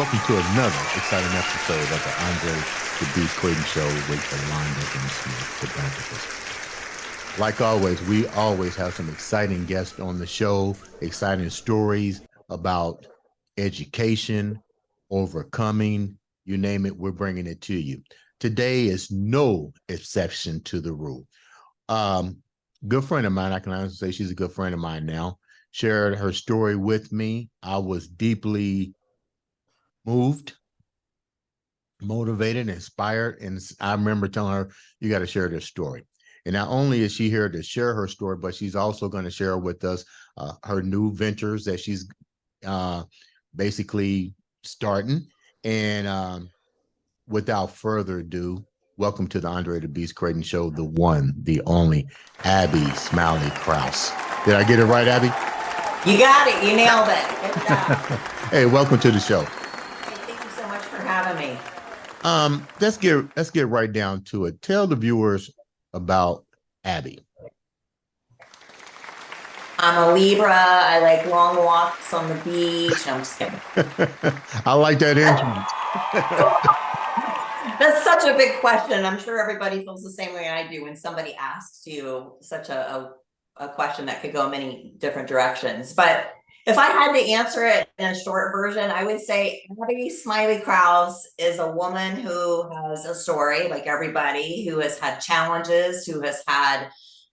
welcome to another exciting episode of the Andre the Beast Crayton Show with Yolanda and Smith, the Banter. Like always, we always have some exciting guests on the show, exciting stories about education, overcoming, you name it, we're bringing it to you. Today is no exception to the rule. Good friend of mine, I can honestly say she's a good friend of mine now, shared her story with me. I was deeply moved, motivated, inspired. And I remember telling her, you got to share this story. And not only is she here to share her story, but she's also going to share with us her new ventures that she's basically starting. And without further ado, welcome to the Andre the Beast Crayton Show, the one, the only, Abby Smiley Krause. Did I get it right, Abby? You got it. You nailed it. Good job. Hey, welcome to the show. Thank you so much for having me. Let's get right down to it. Tell the viewers about Abby. I'm a Libra. I like long walks on the beach. No, I'm just kidding. I like that entrance. That's such a big question. I'm sure everybody feels the same way I do when somebody asks you such a question that could go many different directions. But if I had to answer it in a short version, I would say Abby Smiley Krause is a woman who has a story like everybody, who has had challenges, who has had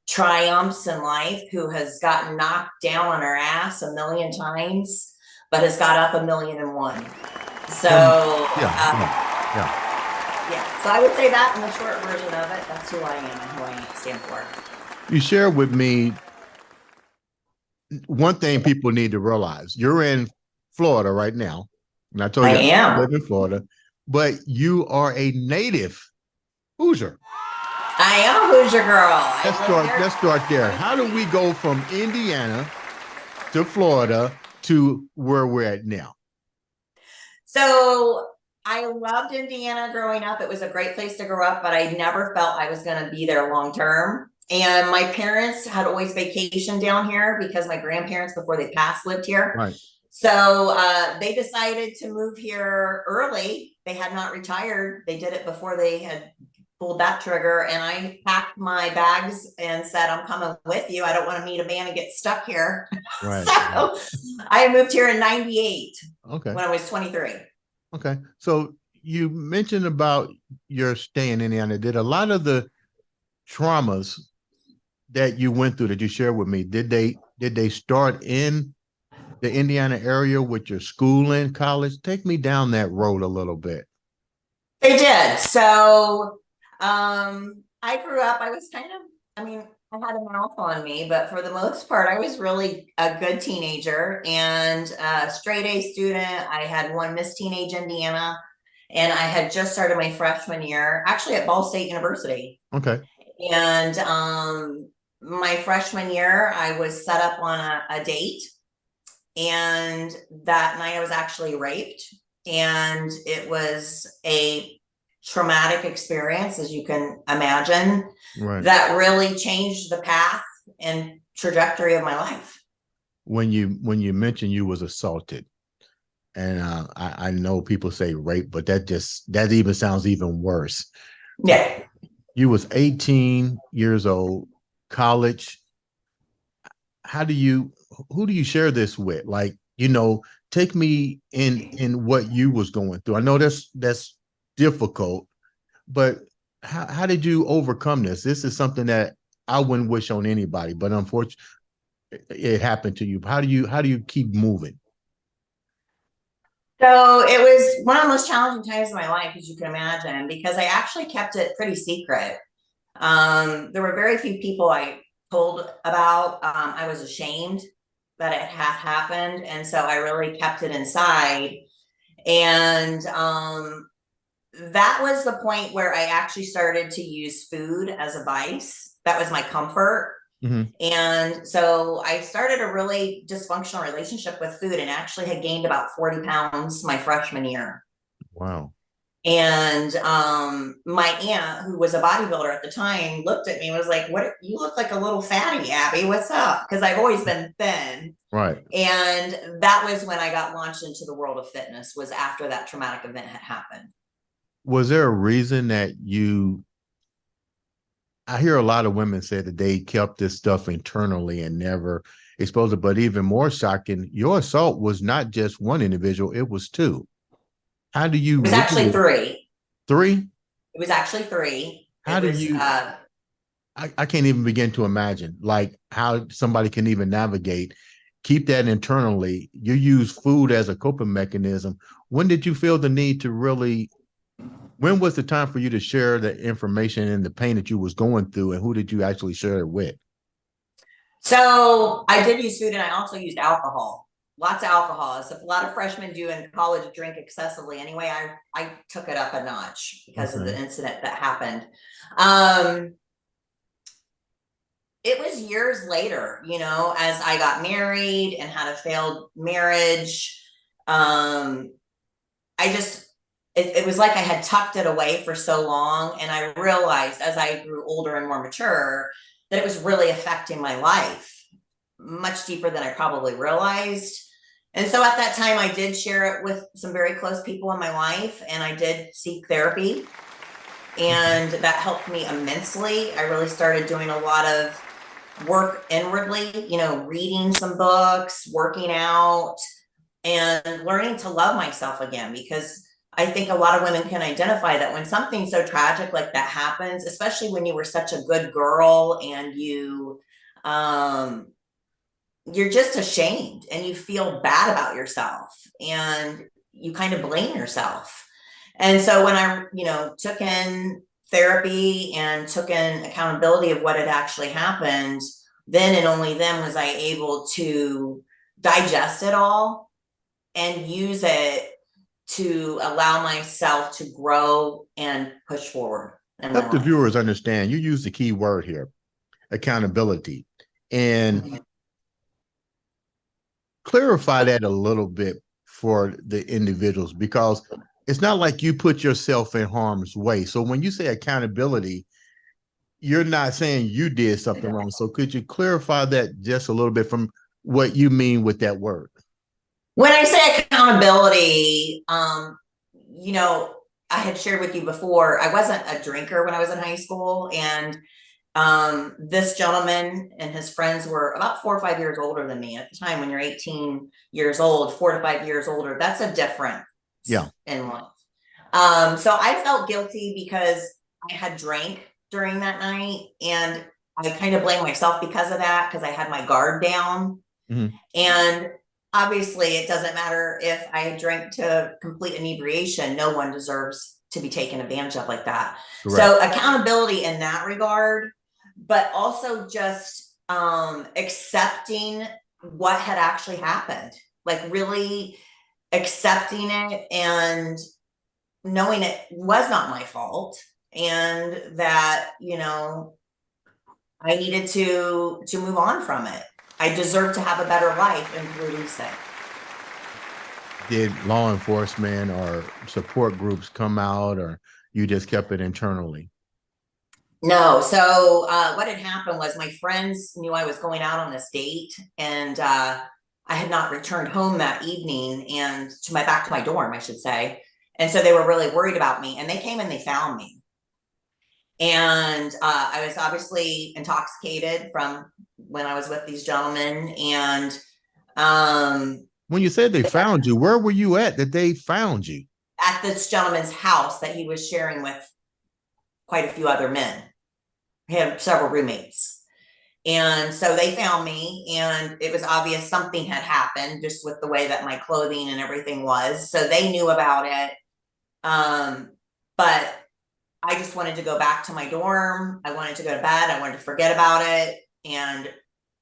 triumphs in life, who has gotten knocked down on her ass a million times, but has got up 1,000,001. So Yeah. So I would say that in the short version of it. That's who I am and who I stand for. You share with me one thing people need to realize. You're in Florida right now. And I told you I live in Florida, but you are a native Hoosier. I am a Hoosier girl. Let's start there. How do we go from Indiana to Florida to where we're at now? So I loved Indiana growing up. It was a great place to grow up, but I never felt I was going to be there long term. And my parents had always vacationed down here because my grandparents, before they passed, lived here. Right. So they decided to move here early. They had not retired. They did it before they had pulled that trigger. And I packed my bags and said, I'm coming with you. I don't want to meet a man and get stuck here. Right. So I moved here in 98. Okay. When I was 23. Okay. So you mentioned about your stay in Indiana. Did a lot of the traumas that you went through that you shared with me, did they start in the Indiana area with your schooling, college? Take me down that road a little bit. They did. So I grew up, I was I had a mouth on me, but for the most part, I was really a good teenager and a straight A student. I had won Miss Teenage Indiana, and I had just started my freshman year, actually at Ball State University. Okay. And my freshman year, I was set up on a date. And that night I was actually raped. And it was a traumatic experience, as you can imagine, right, that really changed the path and trajectory of my life. When you mentioned you was assaulted, and I know people say rape, but that even sounds even worse. Yeah. You was 18 years old, college. Who do you share this with? Like, take me in what you was going through. I know that's difficult, but how did you overcome this? This is something that I wouldn't wish on anybody, but unfortunately it happened to you. How do you keep moving? So it was one of the most challenging times of my life, as you can imagine, because I actually kept it pretty secret. There were very few people I told about. I was ashamed that it had happened. And so I really kept it inside. And that was the point where I actually started to use food as a vice. That was my comfort. Mm-hmm. And so I started a really dysfunctional relationship with food and actually had gained about 40 pounds my freshman year. Wow. And my aunt, who was a bodybuilder at the time, looked at me and was like, "What? You look like a little fatty, Abby. What's up?" Because I've always been thin. Right. And that was when I got launched into the world of fitness, was after that traumatic event had happened. Was there a reason that you, I hear a lot of women say that they kept this stuff internally and never exposed it, but even more shocking, your assault was not just one individual, it was two. How do you It was actually really, three. three? It was actually three. How It do was you, I can't even begin to imagine like how somebody can even navigate, keep that internally. You use food as a coping mechanism. When did you feel the need to really, when was the time for you to share the information and the pain that you was going through, and who did you actually share it with? so I did use food and I also used alcohol. Lots of alcohol. As a lot of freshmen do in college, drink excessively. Anyway, I took it up a notch because of Okay. the incident that happened. Um, it was years later, as I got married and had a failed marriage. Um, I just, it was like I had tucked it away for so long. And I realized as I grew older and more mature that it was really affecting my life much deeper than I probably realized. And so at that time, I did share it with some very close people in my life, and I did seek therapy. And that helped me immensely. I really started doing a lot of work inwardly, reading some books, working out, and learning to love myself again. Because I think a lot of women can identify that when something so tragic like that happens, especially when you were such a good girl and you're just ashamed and you feel bad about yourself and you kind of blame yourself. And so when I, took in therapy and took in accountability of what had actually happened, then and only then was I able to digest it all and use it to allow myself to grow and push forward in my Help the life. viewers understand. You use the key word here, accountability, and Mhm. clarify that a little bit for the individuals, because it's not like you put yourself in harm's way. So when you say accountability, you're not saying you did something wrong. So could you clarify that just a little bit from what you mean with that word? When I say accountability, I had shared with you before, I wasn't a drinker when I was in high school. And this gentleman and his friends were about 4 or 5 years older than me at the time. When you're 18 years old, 4 to 5 years older, that's a difference Yeah. in life. So I felt guilty because I had drank during that night, and I kind of blame myself because of that, because I had my guard down. Mhm. And obviously, it doesn't matter if I drank to complete inebriation, no one deserves to be taken advantage of like that. Correct. So, accountability in that regard, but also just accepting what had actually happened, like really accepting it and knowing it was not my fault, and that I needed to move on from it. I deserve to have a better life and release it. Did law enforcement or support groups come out, or you just kept it internally? No, so what had happened was my friends knew I was going out on this date, and I had not returned home that evening, and back to my dorm, I should say. And so they were really worried about me, and they came and they found me. And I was obviously intoxicated from when I was with these gentlemen, and When you said they found you, where were you at that they found you? at this gentleman's house that he was sharing with quite a few other men. He had several roommates. And so they found me, and it was obvious something had happened just with the way that my clothing and everything was. So they knew about it. But I just wanted to go back to my dorm. I wanted to go to bed. I wanted to forget about it. And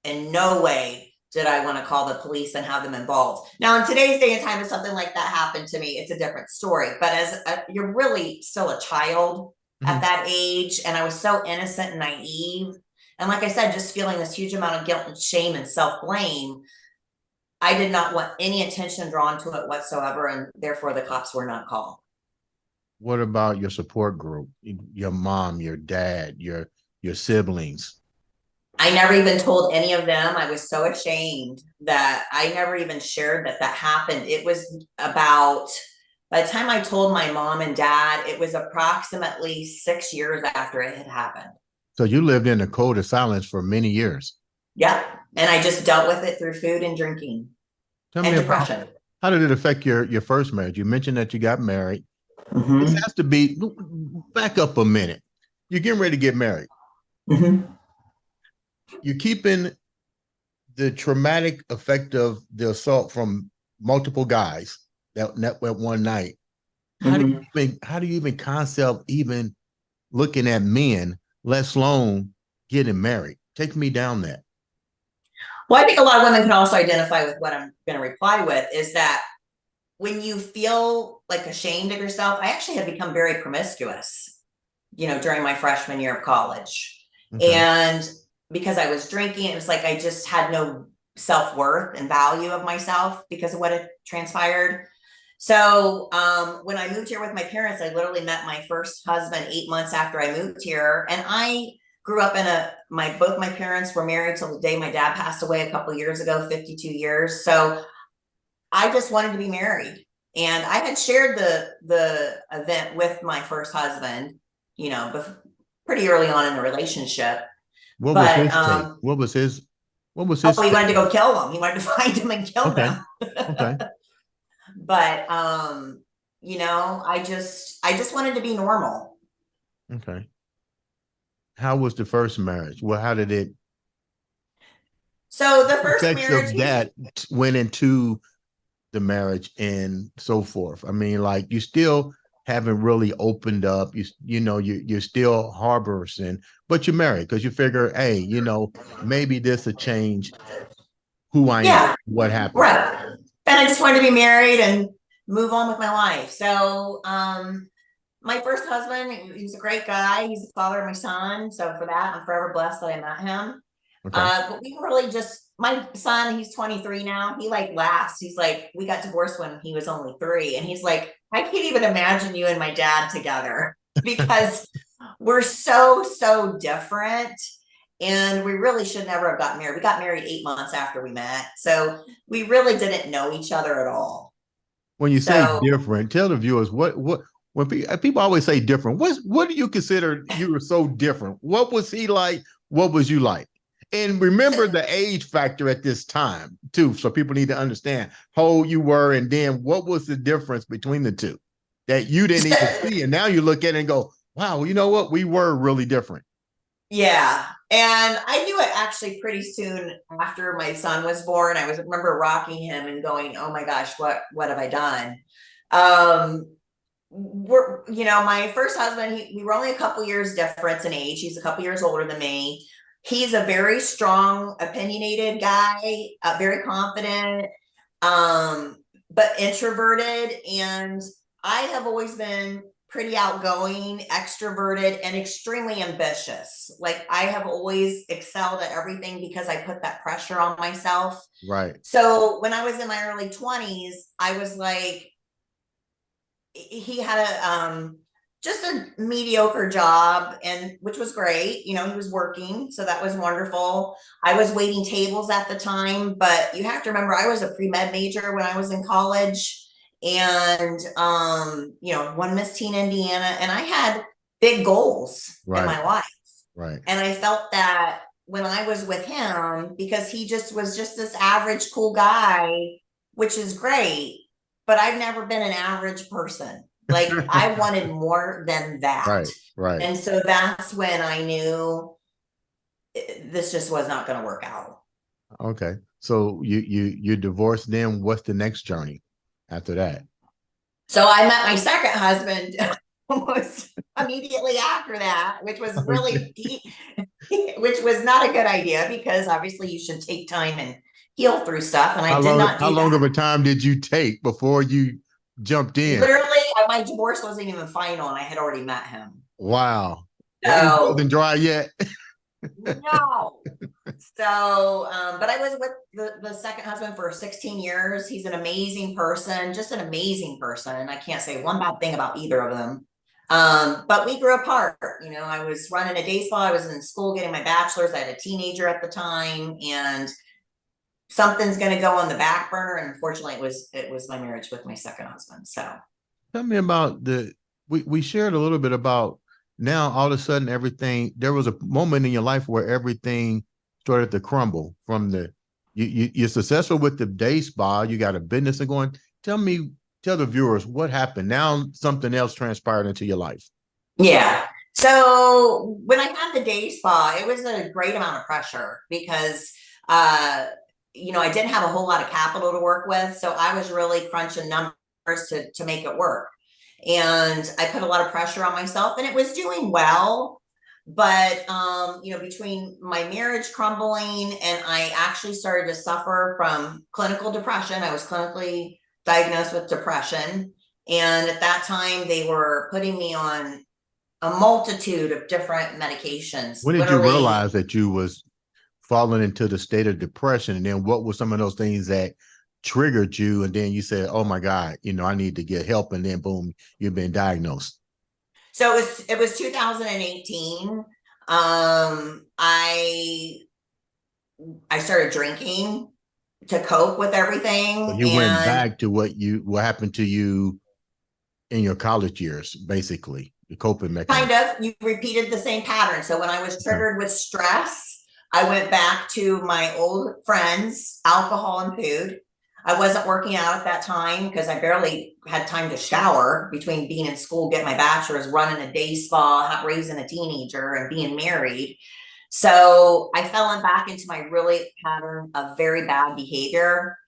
in no way did I want to call the police and have them involved. Now, in today's day and time, if something like that happened to me, it's a different story. But you're really still a child at Mhm. that age, and I was so innocent and naive. And like I said, just feeling this huge amount of guilt and shame and self blame, I did not want any attention drawn to it whatsoever, and therefore the cops were not called. What about your support group? Your mom, your dad, your siblings? I never even told any of them. I was so ashamed that I never even shared that that happened. It was about, by the time I told my mom and dad, it was approximately 6 years after it had happened. So you lived in a code of silence for many years. Yep. And I just dealt with it through food and drinking Tell and me about depression. how did it affect your first marriage? You mentioned that you got married. This Mm-hmm. has to be back up a minute. You're getting ready to get married. Mm-hmm. You're keeping the traumatic effect of the assault from multiple guys that went one night. Mm-hmm. How do you even concept even looking at men, let alone getting married? Take me down that. Well, I think a lot of women can also identify with what I'm going to reply with is that when you feel like ashamed of yourself, I actually had become very promiscuous, during my freshman year of college. Okay. And because I was drinking, it was like I just had no self worth and value of myself because of what had transpired. So when I moved here with my parents, I literally met my first husband 8 months after I moved here, and I grew up in both my parents were married till the day my dad passed away a couple of years ago, 52 years. So I just wanted to be married. And I had shared the event with my first husband, pretty early on in the relationship. What was But his take? What was his he take? wanted to go kill him. He wanted to find him and kill Okay. him. Okay. But I just wanted to be normal. Okay. How was the first marriage? Well, how did it So the first effects marriage, of he was that went into the marriage and so forth? I mean, like you still haven't really opened up. You're still harboring, but you're married because you figure, hey, maybe this will change who I am, yeah, what happened. right. And I just wanted to be married and move on with my life. So my first husband, he was a great guy. He's the father of my son. So for that, I'm forever blessed that I met him. Okay. But we really just, my son, he's 23 now. He like laughs. He's like, we got divorced when he was only 3. And he's like, I can't even imagine you and my dad together because we're so, so different. And we really should never have gotten married. We got married 8 months after we met. So we really didn't know each other at all. When you say So different, tell the viewers what when people always say different. What do you consider you were so different? What was he like? What was you like? And remember the age factor at this time too, so people need to understand how old you were, and then what was the difference between the two that you didn't even see, and now you look at it and go, "Wow, you know what? We were really different." yeah. And I knew it actually pretty soon after my son was born. I remember rocking him and going, "Oh my gosh, what have I done?" Um my first husband, we were only a couple years difference in age. He's a couple years older than me. He's a very strong, opinionated guy, very confident, um, but introverted. And I have always been pretty outgoing, extroverted, and extremely ambitious. Like I have always excelled at everything because I put that pressure on myself. Right. So when I was in my early 20s, I was like, he had just a mediocre job, and which was great. He was working, so that was wonderful. I was waiting tables at the time, but you have to remember I was a pre-med major when I was in college, and won Miss Teen Indiana, and I had big goals in Right. my life. Right. And I felt that when I was with him, because he just was just this average cool guy, which is great, but I've never been an average person. Like I wanted more than that. Right. Right. And so that's when I knew this just was not going to work out. Okay. So you divorced. Then what's the next journey after that? So I met my second husband almost immediately after that, which was Okay. which was not a good idea because obviously you should take time and heal through stuff. And I did not How do long of that. a time did you take before you jumped in? Literally, my divorce wasn't even final and I had already met him. Wow. Well, he So wasn't dry yet. No. So, but I was with the second husband for 16 years. He's an amazing person, just an amazing person. And I can't say one bad thing about either of them. But we grew apart. You know, I was running a day spa. I was in school getting my bachelor's. I had a teenager at the time, and something's going to go on the back burner. And unfortunately, it was my marriage with my second husband. So Tell me about we shared a little bit about now all of a sudden everything, there was a moment in your life where everything started to crumble from you're successful with the day spa, you got a business and going. Tell the viewers what happened. Now something else transpired into your life. yeah. So when I had the day spa, it was a great amount of pressure because I didn't have a whole lot of capital to work with. So I was really crunching numbers to make it work. And I put a lot of pressure on myself, and it was doing well. But between my marriage crumbling, and I actually started to suffer from clinical depression. I was clinically diagnosed with depression. And at that time, they were putting me on a multitude of different medications. When did you Literally, realize that you was falling into the state of depression? And then what were some of those things that triggered you? And then you said, oh my God, I need to get help. And then boom, you've been diagnosed. so it was 2018. I started drinking to cope with So everything, you went and back to what happened to you in your college years, basically, the coping mechanism. kind of you repeated the same pattern. So when I was Okay. triggered with stress, I went back to my old friends, alcohol and food. I wasn't working out at that time because I barely had time to shower between being in school, getting my bachelor's, running a day spa, raising a teenager, and being married. So I fell back into my really pattern of very bad behavior.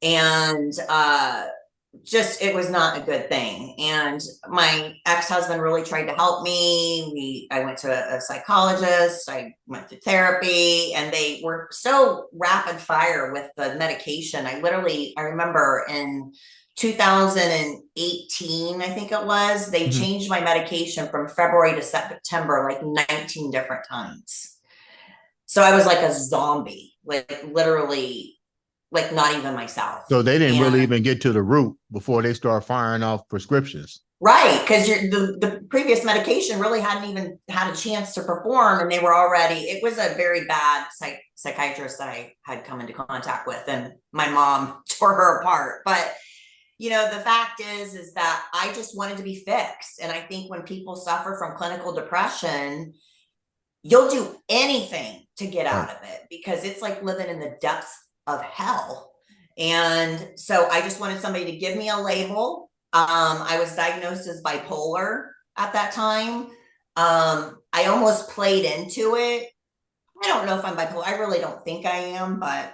And just it was not a good thing. And my ex-husband really tried to help me. I went to a psychologist, I went to therapy, and they were so rapid fire with the medication. I remember in 2018, I think it was, they Mhm. changed my medication from February to September like 19 different times. So I was like a zombie, like literally, like not even myself. So they didn't really And even get to the root before they start firing off prescriptions. right, because the previous medication really hadn't even had a chance to perform, and they were already. It was a very bad psychiatrist that I had come into contact with, and my mom tore her apart. But the fact is that I just wanted to be fixed, and I think when people suffer from clinical depression, you'll do anything to get Right. out of it because it's like living in the depths of hell. And so I just wanted somebody to give me a label. I was diagnosed as bipolar at that time. I almost played into it. I don't know if I'm bipolar. I really don't think I am, but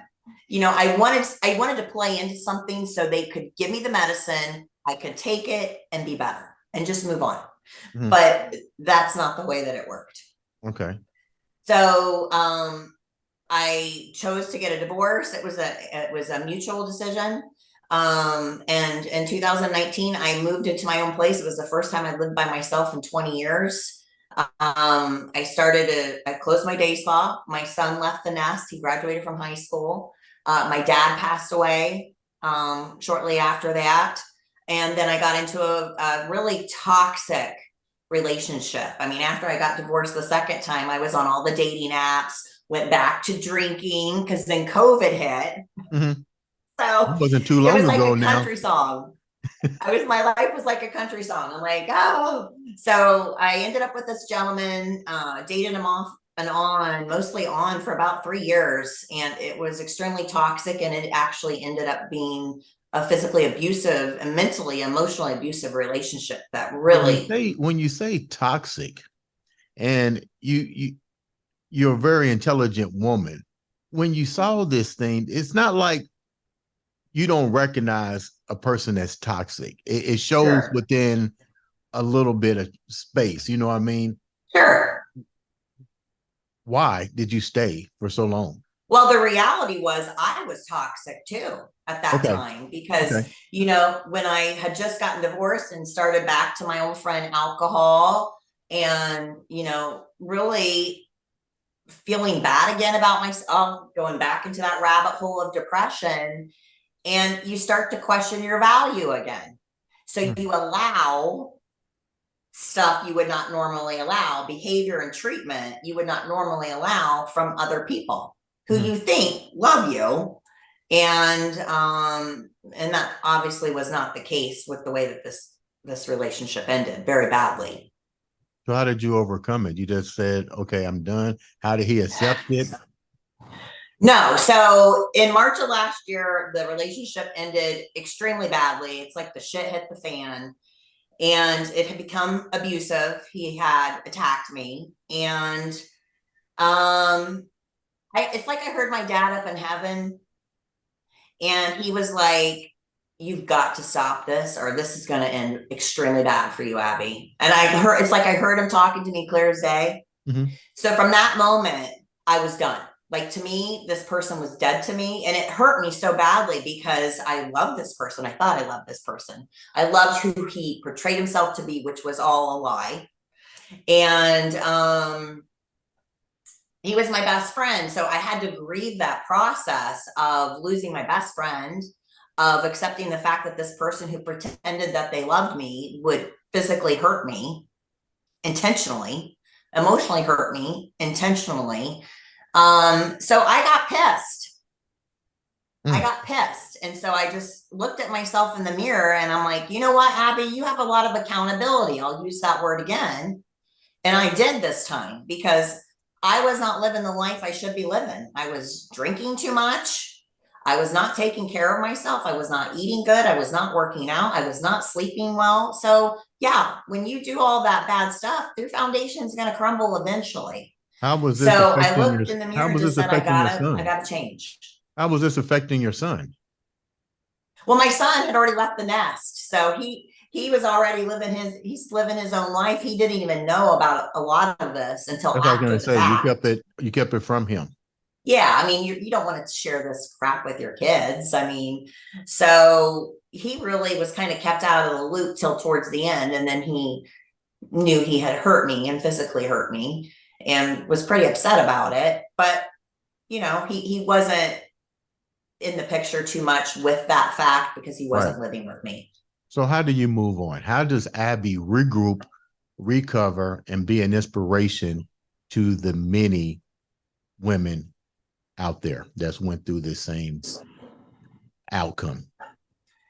I wanted to play into something so they could give me the medicine, I could take it and be better and just move on. Mhm. But that's not the way that it worked. Okay. So I chose to get a divorce. It was a mutual decision. And in 2019, I moved into my own place. It was the first time I lived by myself in 20 years. I closed my day spa. My son left the nest. He graduated from high school. My dad passed away shortly after that. And then I got into a really toxic relationship. I mean, after I got divorced the second time, I was on all the dating apps, went back to drinking because then COVID hit. Mhm. So It wasn't too it long was like ago a now. country song. My life was like a country song. I'm like, oh. So I ended up with this gentleman, dated him off and on, mostly on for about 3 years. And it was extremely toxic. And it actually ended up being a physically abusive and mentally, emotionally abusive relationship that When you really. say when you say toxic, and you're a very intelligent woman, when you saw this thing, it's not like you don't recognize a person that's toxic. It shows Sure. within a little bit of space. You know what I mean? Sure. Why did you stay for so long? Well, the reality was I was toxic too at that Okay. time because, Okay. when I had just gotten divorced and started back to my old friend alcohol and, really feeling bad again about myself, going back into that rabbit hole of depression, and you start to question your value again. So Hmm. you allow stuff you would not normally allow, behavior and treatment you would not normally allow from other people who Hmm. you think love you. And that obviously was not the case with the way that this relationship ended very badly. So how did you overcome it? You just said, okay, I'm done. How did he accept it? No, so in March of last year, the relationship ended extremely badly. It's like the shit hit the fan, and it had become abusive. He had attacked me, and it's like I heard my dad up in heaven, and he was like, "You've got to stop this, or this is going to end extremely bad for you, Abby." And it's like I heard him talking to me clear as day. Mm-hmm. So from that moment, I was done. Like, to me, this person was dead to me. And it hurt me so badly because I loved this person. I thought I loved this person. I loved who he portrayed himself to be, which was all a lie. And he was my best friend. So I had to grieve that process of losing my best friend, of accepting the fact that this person who pretended that they loved me would physically hurt me intentionally, emotionally hurt me intentionally. So I got pissed. I Mm. got pissed. And so I just looked at myself in the mirror and I'm like, you know what, Abby, you have a lot of accountability. I'll use that word again. And I did this time because I was not living the life I should be living. I was drinking too much. I was not taking care of myself. I was not eating good. I was not working out. I was not sleeping well. So, yeah, when you do all that bad stuff, your foundation is going to crumble eventually. How was this So I affecting your looked in the how mirror and was just this said, affecting your I son? gotta change. How was this affecting your son? Well, my son had already left the nest. So he was already he's living his own life. He didn't even know about a lot of this until That's what I was after gonna the say. fact. You kept it from him. Yeah, I mean, you don't want to share this crap with your kids. I mean, so he really was kind of kept out of the loop till towards the end. And then he knew he had hurt me and physically hurt me and was pretty upset about it. But, he wasn't in the picture too much with that fact because he Right. wasn't living with me. So how do you move on? How does Abby regroup, recover, and be an inspiration to the many women out there that's went through the same outcome?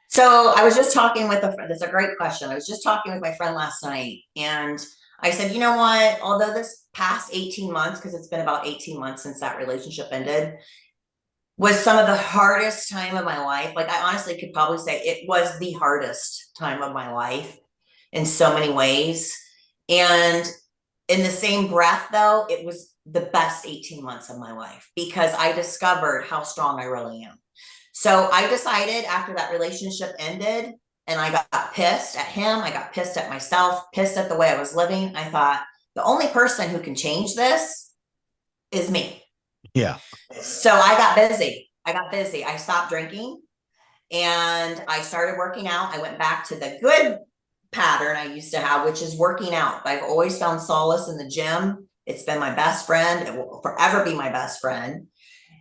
So I was just talking with that's a great question. I was just talking with my friend last night, and I said, you know what, although this past 18 months, because it's been about 18 months since that relationship ended, was some of the hardest time of my life. Like, I honestly could probably say it was the hardest time of my life in so many ways. And in the same breath, though, it was the best 18 months of my life because I discovered how strong I really am. So I decided after that relationship ended and I got pissed at him, I got pissed at myself, pissed at the way I was living. I thought the only person who can change this is me. Yeah. So I got busy. I stopped drinking and I started working out. I went back to the good pattern I used to have, which is working out. I've always found solace in the gym. It's been my best friend. It will forever be my best friend.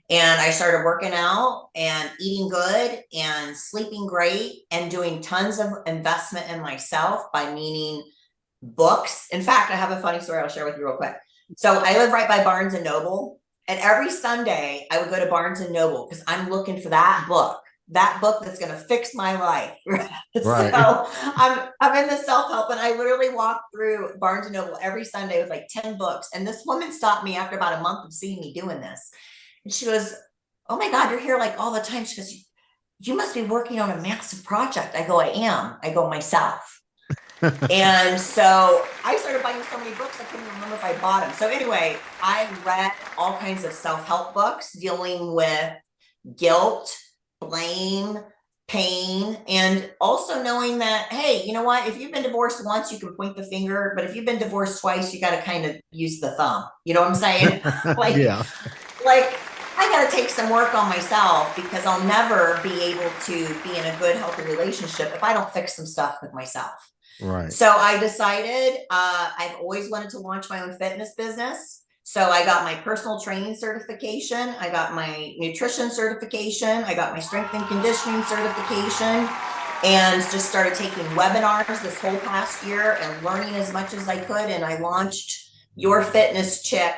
And I started working out and eating good and sleeping great and doing tons of investment in myself by meaning books. In fact, I have a funny story I'll share with you real quick. So I live right by Barnes and Noble. And every Sunday I would go to Barnes and Noble because I'm looking for that book that's going to fix my life. Right. So I'm in the self-help and I literally walk through Barnes and Noble every Sunday with like 10 books. And this woman stopped me after about a month of seeing me doing this. And she goes, "Oh my God, you're here like all the time." She goes, "You must be working on a massive project." I go, "I am." I go, "Myself." And so I started buying so many books, I couldn't remember if I bought them. So anyway, I read all kinds of self-help books dealing with guilt, blame, pain, and also knowing that, hey, you know what? If you've been divorced once, you can point the finger, but if you've been divorced twice, you got to kind of use the thumb. You know what I'm saying? like, Yeah. like I got to take some work on myself because I'll never be able to be in a good, healthy relationship if I don't fix some stuff with myself. Right. So I decided I've always wanted to launch my own fitness business. So I got my personal training certification. I got my nutrition certification. I got my strength and conditioning certification, and just started taking webinars this whole past year and learning as much as I could. And I launched Your Fitness Chick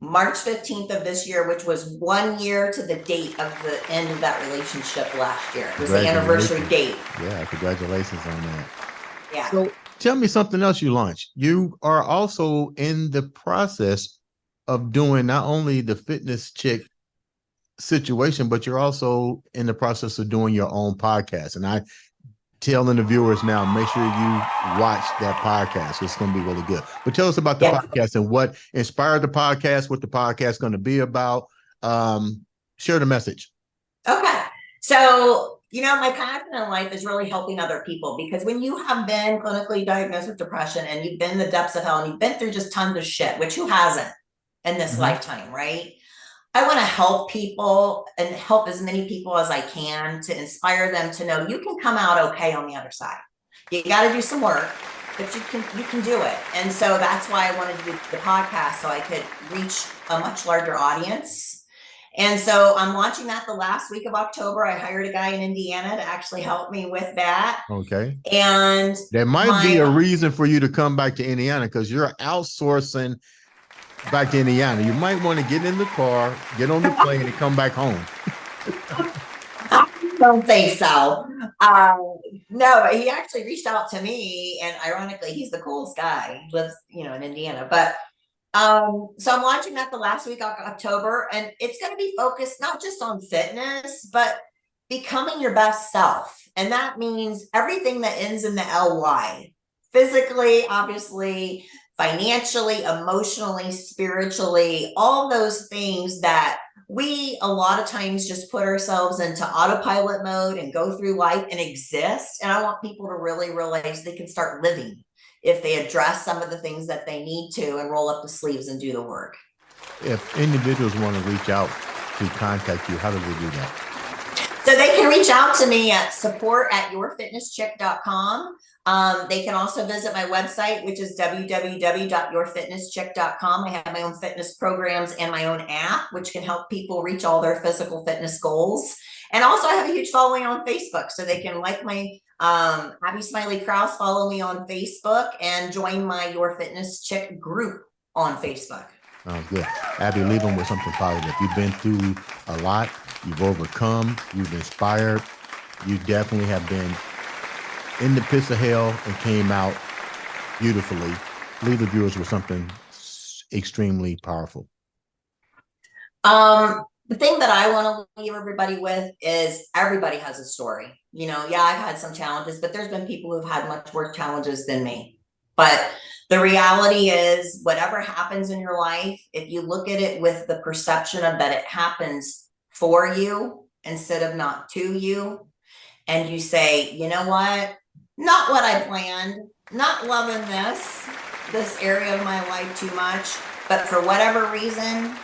March 15th of this year, which was 1 year to the date of the end of that relationship last year. It was the anniversary date. Yeah, congratulations on that. Yeah. So tell me something else you launched. You are also in the process of doing not only the Fitness Chick situation, but you're also in the process of doing your own podcast. And I telling the viewers now, make sure you watch that podcast. It's going to be really good. But tell us about the podcast and what inspired the podcast, what the podcast is going to be about. Share the message. Okay. So, my passion in life is really helping other people, because when you have been clinically diagnosed with depression and you've been in the depths of hell and you've been through just tons of shit, which who hasn't in this lifetime, right? I want to help people and help as many people as I can to inspire them to know you can come out okay on the other side. You got to do some work, but you can do it. And so that's why I wanted to do the podcast, so I could reach a much larger audience. And so I'm launching that the last week of October. I hired a guy in Indiana to actually help me with that. Okay. And there might be a reason for you to come back to Indiana, because you're outsourcing back to Indiana. You might want to get in the car, get on the plane, and come back home. I don't think so. No, he actually reached out to me, and ironically, he's the coolest guy. He lives, in Indiana. But so I'm launching that the last week of October, and it's going to be focused not just on fitness, but becoming your best self. And that means everything that ends in the LY, physically, obviously, financially, emotionally, spiritually, all those things that we a lot of times just put ourselves into autopilot mode and go through life and exist. And I want people to really realize they can start living if they address some of the things that they need to and roll up the sleeves and do the work. If individuals want to reach out to contact you, how do they do that? So they can reach out to me at support@yourfitnesschick.com. They can also visit my website, which is www.yourfitnesschick.com. I have my own fitness programs and my own app, which can help people reach all their physical fitness goals. And also I have a huge following on Facebook, so they can like my Abby Smiley Krause, follow me on Facebook, and join my Your Fitness Chick group on Facebook. Sounds good. Abby, leave them with something positive. You've been through a lot. You've overcome. You've inspired. You definitely have been in the pits of hell and came out beautifully. Leave the viewers with something extremely powerful. The thing that I want to leave everybody with is everybody has a story. I've had some challenges, but there's been people who've had much worse challenges than me. But the reality is, whatever happens in your life, if you look at it with the perception of that it happens for you instead of not to you, and you say, you know what, not what I planned, not loving this area of my life too much, but for whatever reason,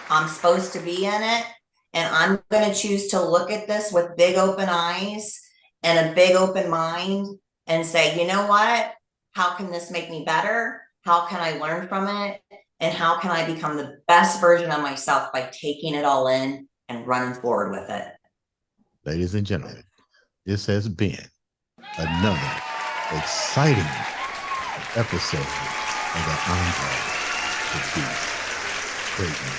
I'm supposed to be in it, and I'm going to choose to look at this with big open eyes and a big open mind and say, you know what? How can this make me better? How can I learn from it? And how can I become the best version of myself by taking it all in and running forward with it? Ladies and gentlemen, this has been another exciting episode of the Andre the Beast Crayton.